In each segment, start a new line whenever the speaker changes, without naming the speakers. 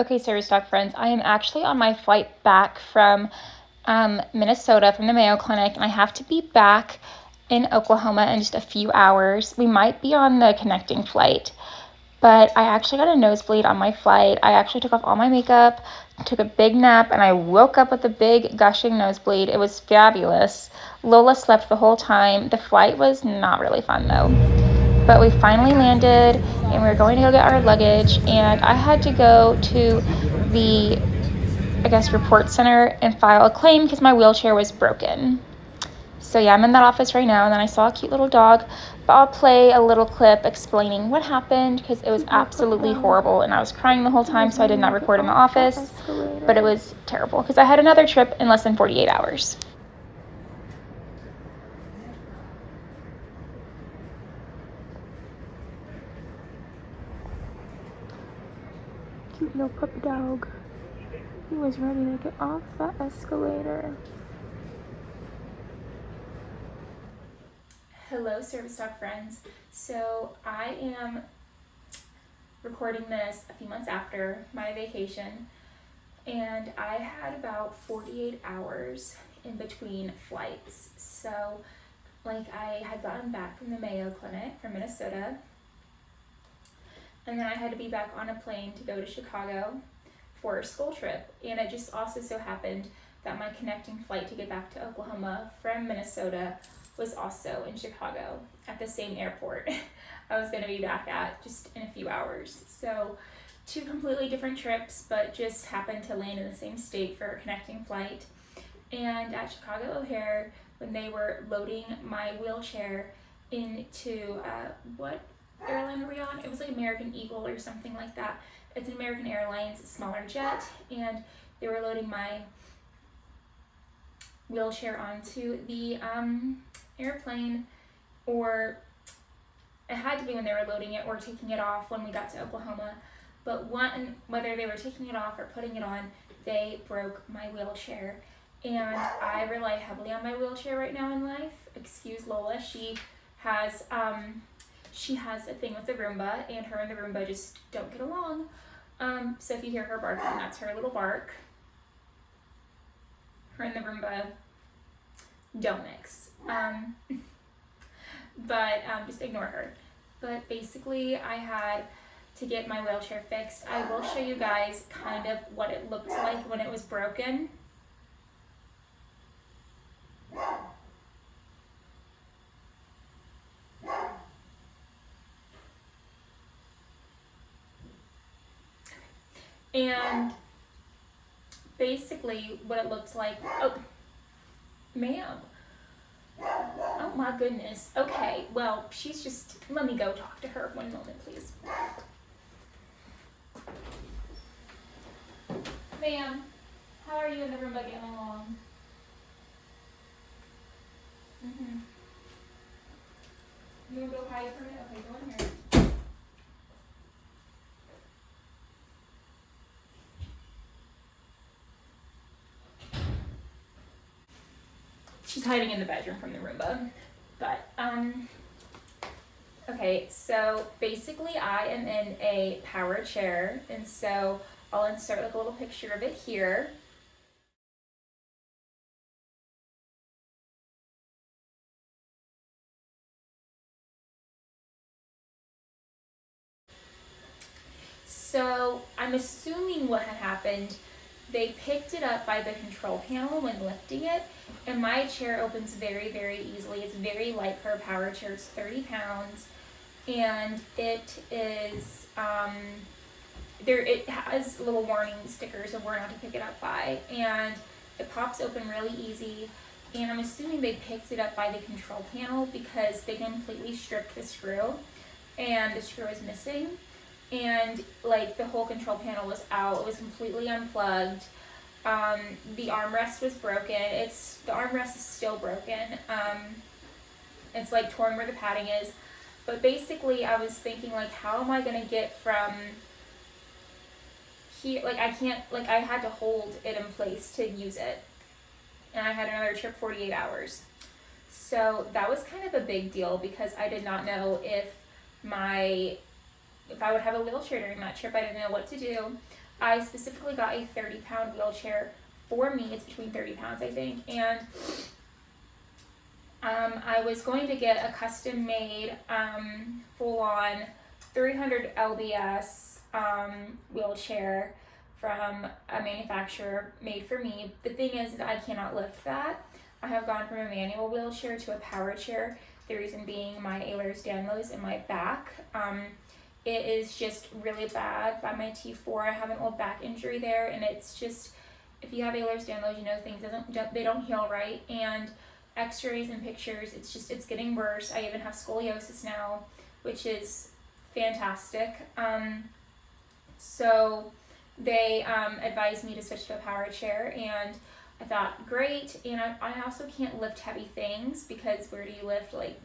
Okay, Service Dog friends, I am actually on my flight back from Minnesota from the Mayo Clinic, and I have to be back in Oklahoma in just a few hours. We might be on the connecting flight, but I actually got a nosebleed on my flight. I actually took off all my makeup, took a big nap, and I woke up with a big gushing nosebleed. It was fabulous. Lola slept the whole time. The flight was not really fun though. But we finally landed and we were going to go get our luggage, and I had to go to the, report center and file a claim because my wheelchair was broken. So yeah, I'm in that office right now, and then I saw a cute little dog, but I'll play a little clip explaining what happened because it was absolutely horrible, and I was crying the whole time, so I did not record in the office, but it was terrible because I had another trip in less than 48 hours. Cute little puppy dog. He was ready to get off that escalator. Hello, Service Dog friends. So I am recording this a few months after my vacation, and I had about 48 hours in between flights. So I had gotten back from the Mayo Clinic from Minnesota, and then I had to be back on a plane to go to Chicago for a school trip. And it just also so happened that my connecting flight to get back to Oklahoma from Minnesota was also in Chicago at the same airport I was going to be back at just in a few hours. So 2 completely different trips, but just happened to land in the same state for a connecting flight. And at Chicago O'Hare, when they were loading my wheelchair into what airline are we on? It was like American Eagle or something like that. It's an American Airlines smaller jet, and they were loading my wheelchair onto the airplane, or it had to be when they were loading it or taking it off when we got to Oklahoma. But whether they were taking it off or putting it on, they broke my wheelchair. And I rely heavily on my wheelchair right now in life. Excuse Lola, she has a thing with the Roomba, and her and the Roomba just don't get along. So if you hear her barking, that's her little bark. Her and the Roomba don't mix. But just ignore her. But basically, I had to get my wheelchair fixed. I will show you guys kind of what it looked like when it was broken. And basically what it looks like, oh, ma'am. Oh my goodness. Okay, well, let me go talk to her 1 moment, please. Ma'am, how are you and the Roomba getting along? You wanna go hide for a minute? Okay, go in here. She's hiding in the bedroom from the Roomba. But, okay, so basically I am in a power chair, and so I'll insert a little picture of it here. So I'm assuming what had happened, they picked it up by the control panel when lifting it, and my chair opens very, very easily. It's very light for a power chair. It's 30 pounds, and it is, it has little warning stickers of where not to pick it up by, and it pops open really easy. And I'm assuming they picked it up by the control panel because they completely stripped the screw, and the screw is missing. And the whole control panel was out. It was completely unplugged. The armrest was broken. The armrest is still broken. It's torn where the padding is. But basically I was thinking how am I gonna get from here? I can't, I had to hold it in place to use it. And I had another trip 48 hours. So that was kind of a big deal because I did not know if I would have a wheelchair during that trip. I didn't know what to do. I specifically got a 30-pound wheelchair for me. It's between 30 pounds, I think. And I was going to get a custom-made, full-on 300 lbs wheelchair from a manufacturer made for me. The thing is that I cannot lift that. I have gone from a manual wheelchair to a power chair. The reason being my Ehlers-Danlos in my back. It is just really bad by my T4. I have an old back injury there, and it's just, if you have Ehlers-Danlos, you know things they don't heal right. And x-rays and pictures, it's getting worse. I even have scoliosis now, which is fantastic. So they advised me to switch to a power chair, and I thought, great. And I also can't lift heavy things, because where do you lift? Like,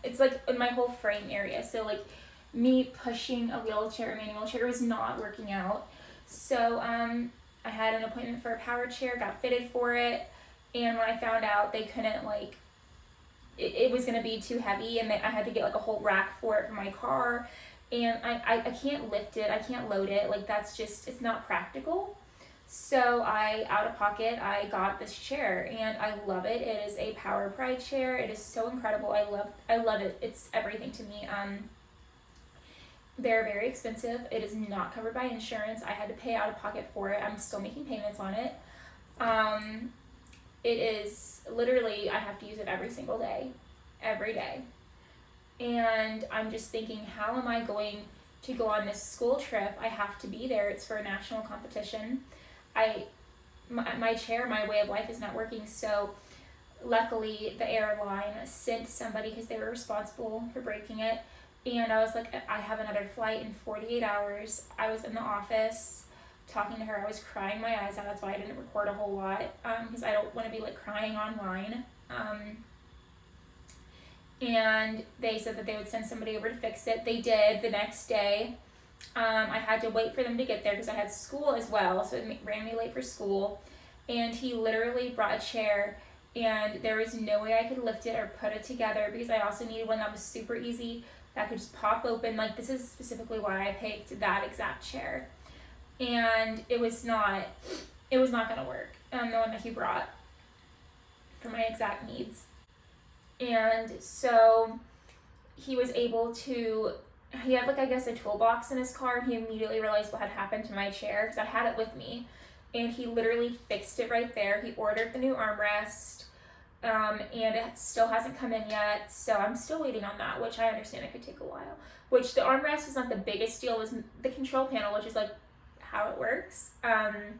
it's like in my whole frame area. So like me pushing a wheelchair, a manual chair, was not working out. So I had an appointment for a power chair, got fitted for it. And when I found out they couldn't, like, it was going to be too heavy, and I had to get like a whole rack for it for my car. And I can't lift it, I can't load it. Like, that's just, it's not practical. So out of pocket, I got this chair, and I love it. It is a Power Pride chair. It is so incredible. I love it. It's everything to me. They're very expensive. It is not covered by insurance. I had to pay out of pocket for it. I'm still making payments on it. It is literally, I have to use it every single day, every day. And I'm just thinking, how am I going to go on this school trip? I have to be there. It's for a national competition. My chair, my way of life is not working. So luckily the airline sent somebody, because they were responsible for breaking it. And I was like, I have another flight in 48 hours. I was in the office talking to her. I was crying my eyes out. That's why I didn't record a whole lot, because I don't want to be like crying online. And they said that they would send somebody over to fix it. They did the next day. I had to wait for them to get there because I had school as well, so it ran me late for school. And he literally brought a chair, and there was no way I could lift it or put it together, because I also needed one that was super easy, that could just pop open. Like, this is specifically why I picked that exact chair. And it was not gonna work, the one that he brought for my exact needs. And so he was able to, he had like, I guess, a toolbox in his car, and he immediately realized what had happened to my chair, because I had it with me, and he literally fixed it right there. He ordered the new armrest, and it still hasn't come in yet, so I'm still waiting on that, which I understand it could take a while. Which the armrest is not the biggest deal, was the control panel, which is like how it works. The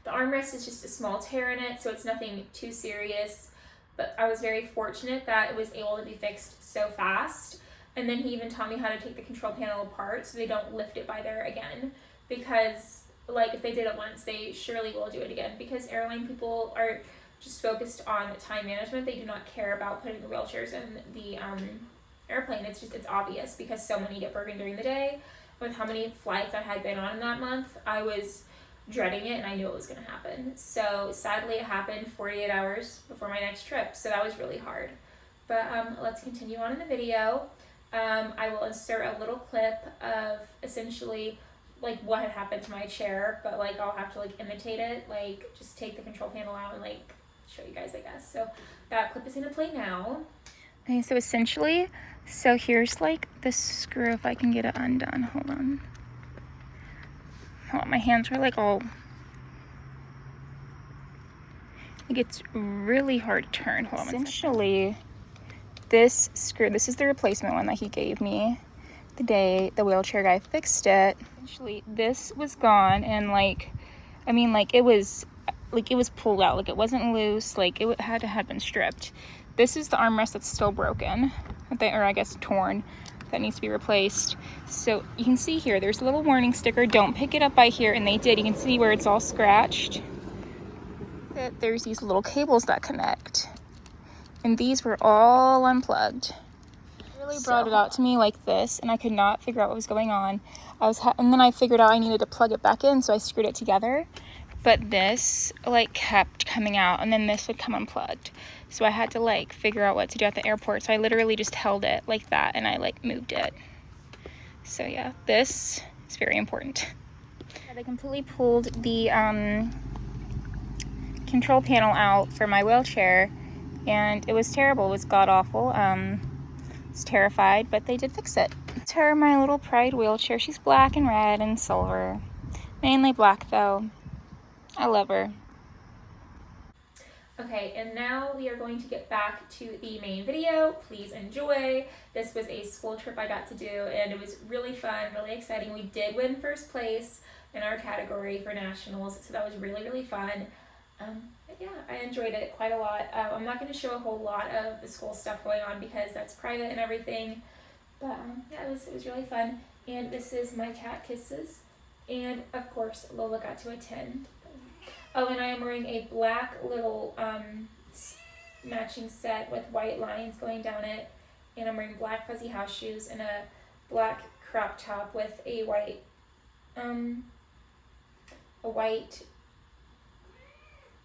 armrest is just a small tear in it, so it's nothing too serious, but I was very fortunate that it was able to be fixed so fast. And then he even taught me how to take the control panel apart so they don't lift it by there again, because like, if they did it once, they surely will do it again, because airline people are just focused on time management. They do not care about putting the wheelchairs in the airplane. It's obvious, because so many get broken during the day. With how many flights I had been on in that month, I was dreading it, and I knew it was going to happen. So sadly, it happened 48 hours before my next trip, so that was really hard. But let's continue on in the video. I will insert a little clip of essentially like what had happened to my chair, but like I'll have to like imitate it, like just take the control panel out and like show you guys, I guess. So that clip is gonna play now. Okay, so essentially, so here's like the screw, if I can get it undone. Hold on, my hands are like all, like it's really hard to turn. Hold on. Essentially, this screw, this is the replacement one that he gave me the day the wheelchair guy fixed it. Essentially, this was gone, and like, I mean, like it was pulled out, like it wasn't loose, like it had to have been stripped. This is the armrest that's still broken, or I guess torn, that needs to be replaced. So you can see here, there's a little warning sticker, don't pick it up by here, and they did. You can see where it's all scratched. That there's these little cables that connect, and these were all unplugged. Really brought it out to me like this, and I could not figure out what was going on. And then I figured out I needed to plug it back in, so I screwed it together. But this like kept coming out, and then this would come unplugged. So I had to like figure out what to do at the airport. So I literally just held it like that, and I like moved it. So yeah, this It's very important. Yeah, they completely pulled the control panel out for my wheelchair, and it was terrible. It was god-awful. I was terrified, but they did fix it. It's her, my little Pride wheelchair. She's black and red and silver. Mainly black, though. I love her. Okay, and now we are going to get back to the main video. Please enjoy. This was a school trip I got to do, and it was really fun, really exciting. We did win first place in our category for nationals, so that was really, really fun. But yeah, I enjoyed it quite a lot. I'm not going to show a whole lot of the school stuff going on because that's private and everything, but yeah, it was really fun. And this is my cat Kisses, and of course Lola got to attend. Oh, and I am wearing a black little matching set with white lines going down it, and I'm wearing black fuzzy house shoes and a black crop top with a white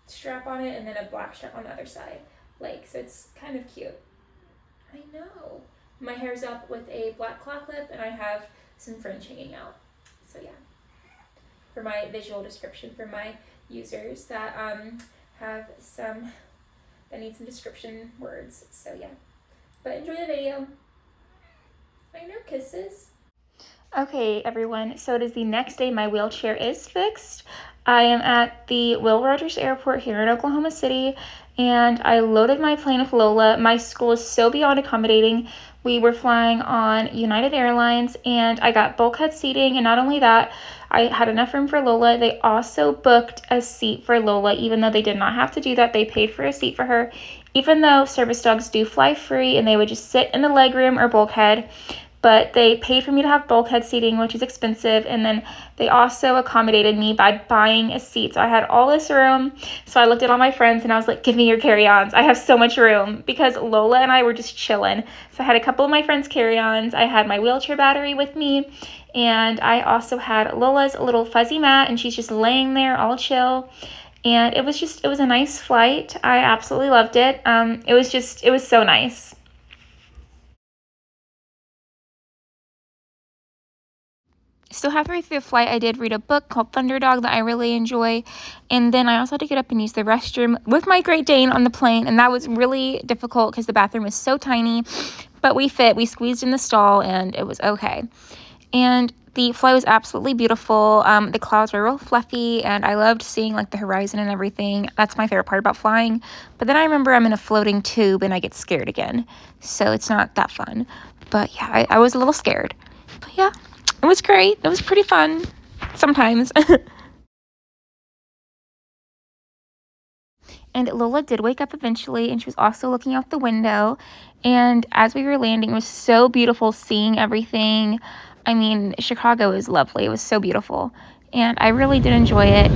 strap on it, and then a black strap on the other side. So it's kind of cute. I know. My hair's up with a black claw clip, and I have some fringe hanging out. So yeah. For my visual description for my users that need some description words. So yeah. But enjoy the video. I know, Kisses. Okay, everyone, so it is the next day. My wheelchair is fixed. I am at the Will Rogers Airport here in Oklahoma City, and I loaded my plane with Lola. My school is so beyond accommodating. We were flying on United Airlines, and I got bulkhead seating, and not only that, I had enough room for Lola. They also booked a seat for Lola, even though they did not have to do that. They paid for a seat for her, even though service dogs do fly free, and they would just sit in the legroom or bulkhead. But they paid for me to have bulkhead seating, which is expensive, and then they also accommodated me by buying a seat. So I had all this room, so I looked at all my friends, and I was like, give me your carry-ons. I have so much room, because Lola and I were just chilling. So I had a couple of my friends' carry-ons. I had my wheelchair battery with me, and I also had Lola's little fuzzy mat, and she's just laying there all chill. And it was a nice flight. I absolutely loved it. It was so nice. So halfway through the flight, I did read a book called Thunderdog that I really enjoy. And then I also had to get up and use the restroom with my Great Dane on the plane. And that was really difficult because the bathroom was so tiny. But we squeezed in the stall, and it was okay. And the flight was absolutely beautiful. The clouds were real fluffy, and I loved seeing the horizon and everything. That's my favorite part about flying. But then I remember I'm in a floating tube, and I get scared again. So it's not that fun. But yeah, I was a little scared. But yeah. It was great. It was pretty fun sometimes. And Lola did wake up eventually, and she was also looking out the window. And as we were landing, it was so beautiful seeing everything. I mean, Chicago is lovely. It was so beautiful. And I really did enjoy it.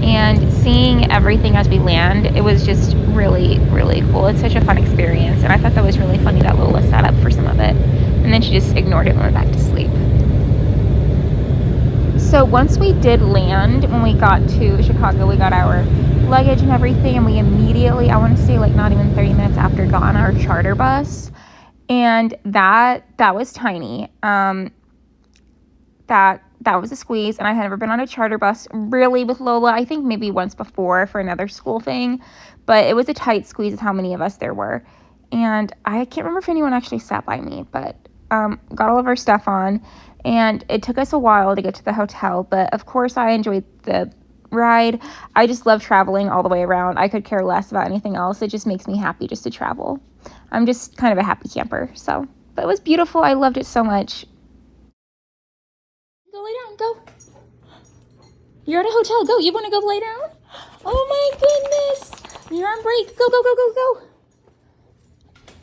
And seeing everything as we land, it was just really, really cool. It's such a fun experience. And I thought that was really funny that Lola sat up for some of it. And then she just ignored it and went back to sleep. So once we did land, when we got to Chicago, we got our luggage and everything, and we immediately, I want to say not even 30 minutes after, got on our charter bus, and that was tiny. That was a squeeze, and I had never been on a charter bus really with Lola. I think maybe once before for another school thing, but it was a tight squeeze with how many of us there were. And I can't remember if anyone actually sat by me, but got all of our stuff on. And it took us a while to get to the hotel, but of course I enjoyed the ride. I just love traveling all the way around. I could care less about anything else. It just makes me happy just to travel. I'm just kind of a happy camper. But it was beautiful. I loved it so much. Go lay down. Go. You're at a hotel. Go. You want to go lay down? Oh my goodness. You're on break. Go, go, go, go, go.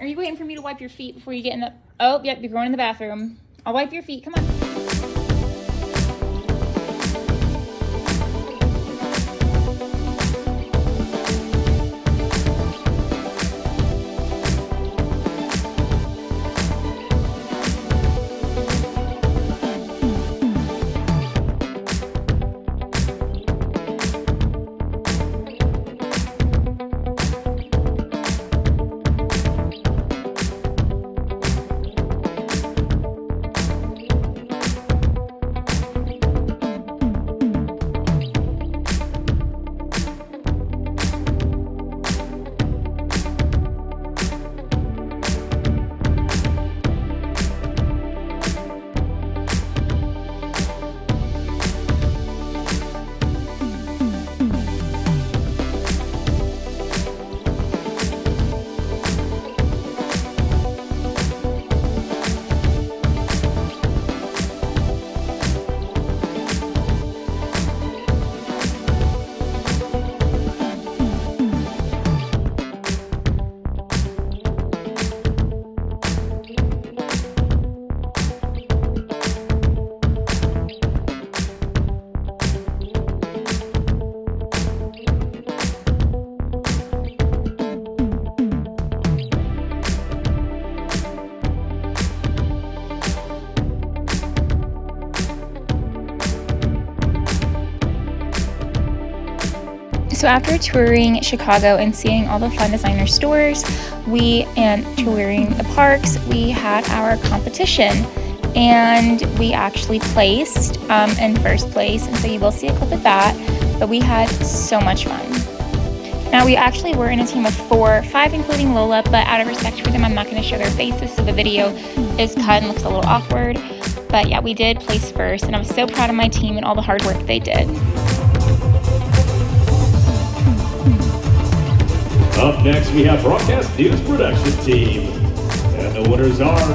Are you waiting for me to wipe your feet before you get in the... Oh, yep, you're going in the bathroom. I'll wipe your feet. Come on. So after touring Chicago and seeing all the fun designer stores, and touring the parks, we had our competition. And we actually placed in first place, and so you will see a clip of that, but we had so much fun. Now we actually were in a team of 5 including Lola, but out of respect for them, I'm not going to show their faces, so the video is cut and looks a little awkward. But yeah, we did place first, and I'm so proud of my team and all the hard work they did.
Up next, we have Broadcast News Production Team. And the winners are,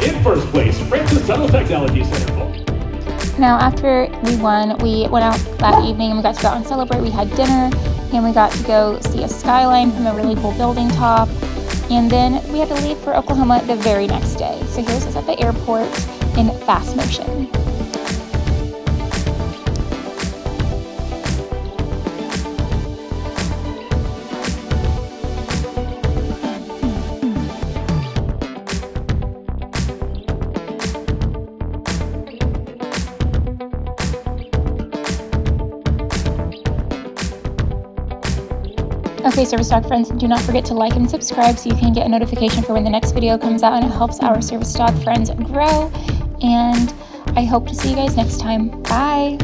in first place, Francis Tunnel Technology Center.
Now, after we won, we went out that evening and we got to go out and celebrate. We had dinner, and we got to go see a skyline from a really cool building top. And then we had to leave for Oklahoma the very next day. So here's us at the airport in fast motion. Okay, Service Dog friends, do not forget to like and subscribe so you can get a notification for when the next video comes out, and it helps our Service Dog friends grow. And I hope to see you guys next time. Bye!